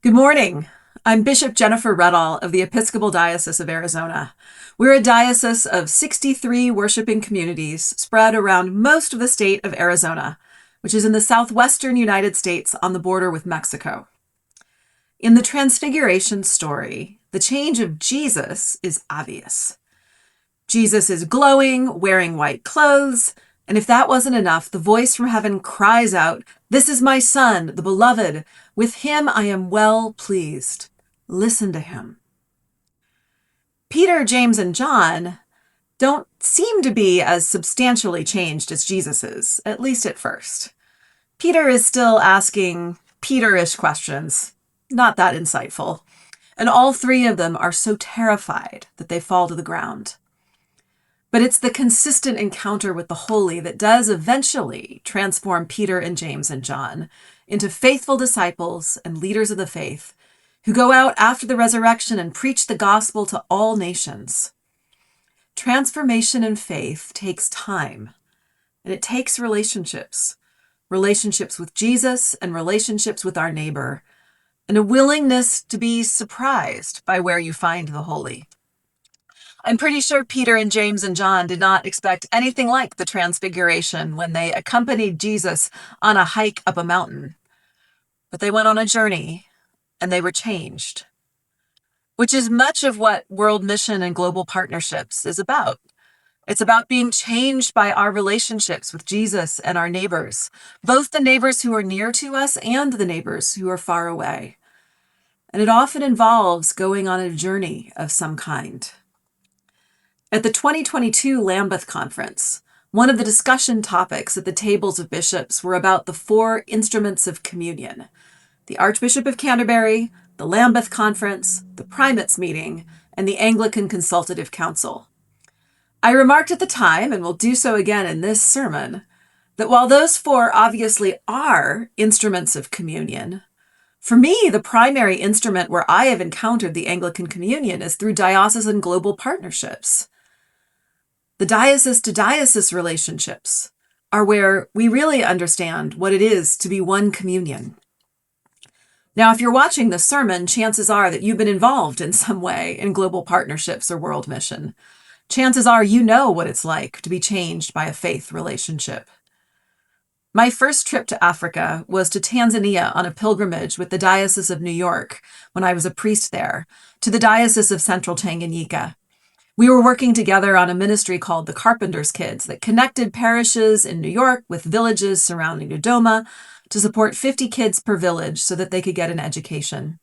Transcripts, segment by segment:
Good morning. I'm Bishop Jennifer Reddall of the Episcopal Diocese of Arizona. We're a diocese of 63 worshiping communities spread around most of the state of Arizona, which is in the southwestern United States on the border with Mexico. In the Transfiguration story, the change of Jesus is obvious. Jesus is glowing, wearing white clothes, and if that wasn't enough, the voice from heaven cries out, "This is my Son, the beloved. With him I am well pleased. Listen to him." Peter, James, and John don't seem to be as substantially changed as Jesus is, at least at first. Peter is still asking Peter-ish questions, not that insightful, and all three of them are so terrified that they fall to the ground. But it's the consistent encounter with the holy that does eventually transform Peter and James and John into faithful disciples and leaders of the faith who go out after the resurrection and preach the gospel to all nations. Transformation in faith takes time, and it takes relationships with Jesus and relationships with our neighbor, and a willingness to be surprised by where you find the holy. I'm pretty sure Peter and James and John did not expect anything like the Transfiguration when they accompanied Jesus on a hike up a mountain. But they went on a journey, and they were changed, which is much of what world mission and global partnerships is about. It's about being changed by our relationships with Jesus and our neighbors, both the neighbors who are near to us and the neighbors who are far away. And it often involves going on a journey of some kind. At the 2022 Lambeth Conference, one of the discussion topics at the tables of bishops were about the four instruments of communion: the Archbishop of Canterbury, the Lambeth Conference, the Primates Meeting, and the Anglican Consultative Council. I remarked at the time, and will do so again in this sermon, that while those four obviously are instruments of communion, for me, the primary instrument where I have encountered the Anglican communion is through diocesan global partnerships. The diocese-to-diocese relationships are where we really understand what it is to be one communion. Now, if you're watching this sermon, chances are that you've been involved in some way in global partnerships or world mission. Chances are you know what it's like to be changed by a faith relationship. My first trip to Africa was to Tanzania on a pilgrimage with the Diocese of New York when I was a priest there, to the Diocese of Central Tanganyika. We were working together on a ministry called the Carpenter's Kids that connected parishes in New York with villages surrounding Dodoma to support 50 kids per village so that they could get an education.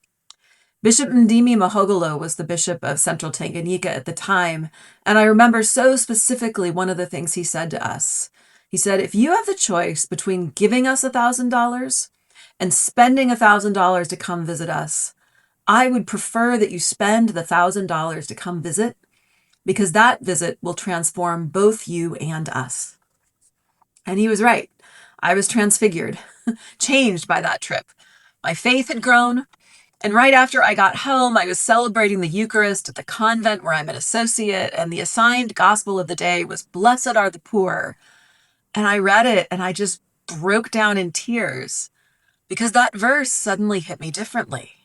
Bishop Ndimi Mahogolo was the bishop of Central Tanganyika at the time, and I remember so specifically one of the things he said to us. He said, "If you have the choice between giving us $1,000 and spending $1,000 to come visit us, I would prefer that you spend the $1,000 to come visit, because that visit will transform both you and us." And he was right. I was transfigured, changed by that trip. My faith had grown, and right after I got home, I was celebrating the Eucharist at the convent where I'm an associate, and the assigned gospel of the day was "Blessed are the poor." And I read it, and I just broke down in tears, because that verse suddenly hit me differently.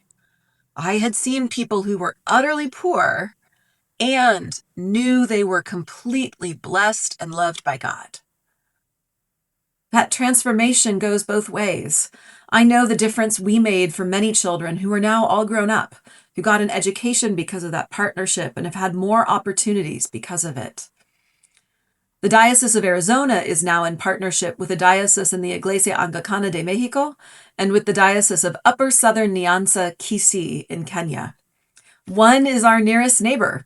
I had seen people who were utterly poor and knew they were completely blessed and loved by God. That transformation goes both ways. I know the difference we made for many children who are now all grown up, who got an education because of that partnership and have had more opportunities because of it. The Diocese of Arizona is now in partnership with a diocese in the Iglesia Anglicana de Mexico and with the Diocese of Upper Southern Nyanza, Kisii in Kenya. One is our nearest neighbor,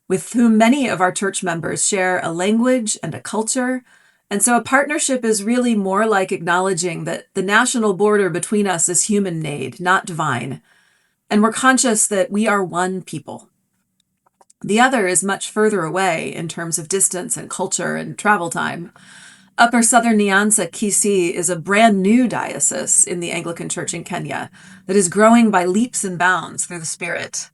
with whom many of our church members share a language and a culture. And so a partnership is really more like acknowledging that the national border between us is human-made, not divine. And we're conscious that we are one people. The other is much further away in terms of distance and culture and travel time. Upper Southern Nyanza, Kisii, is a brand new diocese in the Anglican Church in Kenya that is growing by leaps and bounds through the Spirit.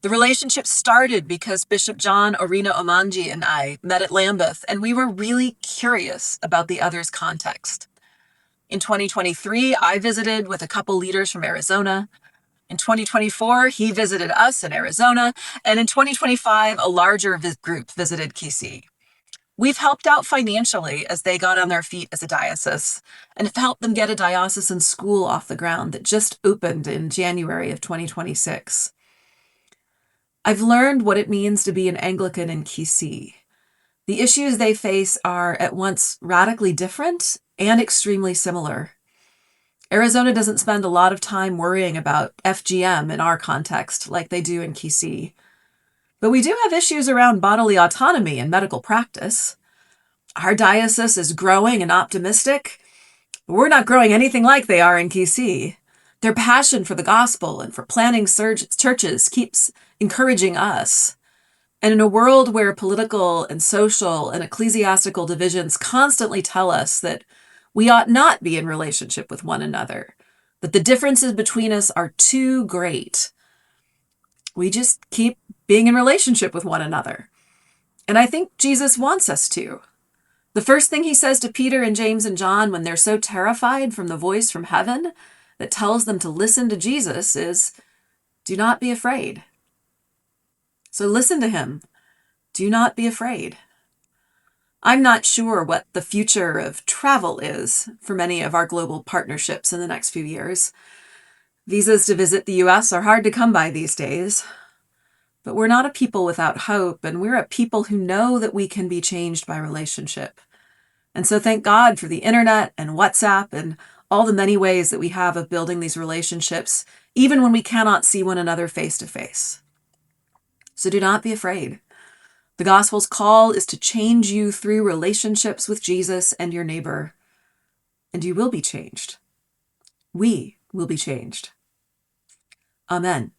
The relationship started because Bishop John Orina Omanji and I met at Lambeth, and we were really curious about the other's context. In 2023, I visited with a couple leaders from Arizona. In 2024, he visited us in Arizona, and in 2025, a larger group visited Kisi. We've helped out financially as they got on their feet as a diocese, and have helped them get a diocesan school off the ground that just opened in January of 2026. I've learned what it means to be an Anglican in Kisi. The issues they face are at once radically different and extremely similar. Arizona doesn't spend a lot of time worrying about FGM in our context like they do in Kisi. But we do have issues around bodily autonomy and medical practice. Our diocese is growing and optimistic, but we're not growing anything like they are in Kisi. Their passion for the gospel and for planting churches keeps encouraging us. And in a world where political and social and ecclesiastical divisions constantly tell us that we ought not be in relationship with one another, that the differences between us are too great, we just keep being in relationship with one another. And I think Jesus wants us to. The first thing he says to Peter and James and John when they're so terrified from the voice from heaven that tells them to listen to Jesus is, do not be afraid. So listen to him. Do not be afraid. I'm not sure what the future of travel is for many of our global partnerships in the next few years. Visas to visit the US are hard to come by these days. But we're not a people without hope, and we're a people who know that we can be changed by relationship. And so thank God for the internet and WhatsApp and all the many ways that we have of building these relationships, even when we cannot see one another face to face. So do not be afraid. The gospel's call is to change you through relationships with Jesus and your neighbor, and you will be changed. We will be changed. Amen.